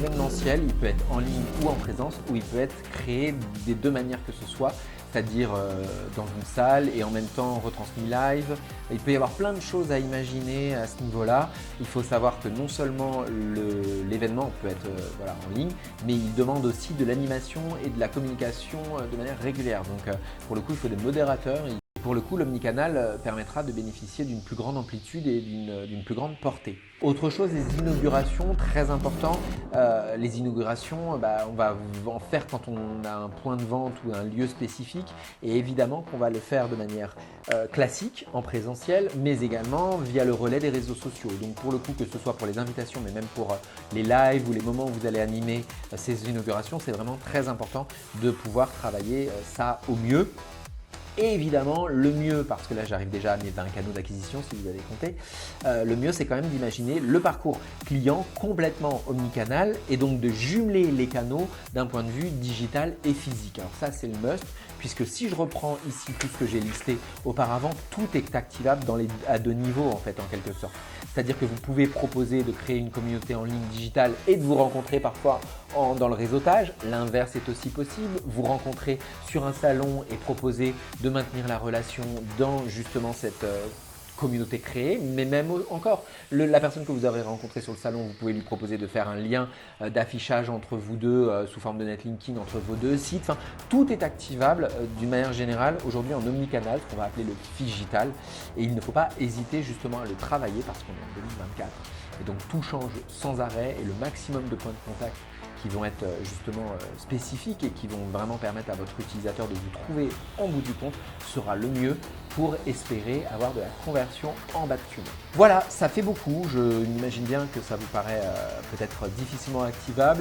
L'événementiel, il peut être en ligne ou en présence, ou il peut être créé des deux manières que ce soit, c'est-à-dire dans une salle et en même temps retransmis live. Il peut y avoir plein de choses à imaginer à ce niveau-là. Il faut savoir que non seulement l'événement peut être voilà, en ligne, mais il demande aussi de l'animation et de la communication de manière régulière. Donc pour le coup, il faut des modérateurs. Pour le coup, l'omnicanal permettra de bénéficier d'une plus grande amplitude et d'une plus grande portée. Autre chose, les inaugurations, très important. Les inaugurations, on va en faire quand on a un point de vente ou un lieu spécifique et évidemment qu'on va le faire de manière classique, en présentiel, mais également via le relais des réseaux sociaux. Donc pour le coup, que ce soit pour les invitations, mais même pour les lives ou les moments où vous allez animer ces inaugurations, c'est vraiment très important de pouvoir travailler ça au mieux. Et évidemment, le mieux, parce que là j'arrive déjà à mes 20 canaux d'acquisition si vous avez compté, le mieux c'est quand même d'imaginer le parcours client complètement omnicanal et donc de jumeler les canaux d'un point de vue digital et physique. Alors ça c'est le must, puisque si je reprends ici tout ce que j'ai listé auparavant, tout est activable à deux niveaux en fait en quelque sorte. C'est-à-dire que vous pouvez proposer de créer une communauté en ligne digitale et de vous rencontrer parfois dans le réseautage. L'inverse est aussi possible. Vous rencontrer sur un salon et proposer de maintenir la relation dans justement cette communauté créée, mais même encore, la personne que vous aurez rencontrée sur le salon, vous pouvez lui proposer de faire un lien d'affichage entre vous deux sous forme de netlinking entre vos deux sites. Enfin, tout est activable d'une manière générale aujourd'hui en omnicanal, ce qu'on va appeler le phygital, et il ne faut pas hésiter justement à le travailler parce qu'on est en 2024 et donc tout change sans arrêt et le maximum de points de contact qui vont être justement spécifiques et qui vont vraiment permettre à votre utilisateur de vous trouver en bout du compte sera le mieux pour espérer avoir de la conversion en bas de funnel. Voilà, ça fait beaucoup. Je m'imagine bien que ça vous paraît peut-être difficilement activable.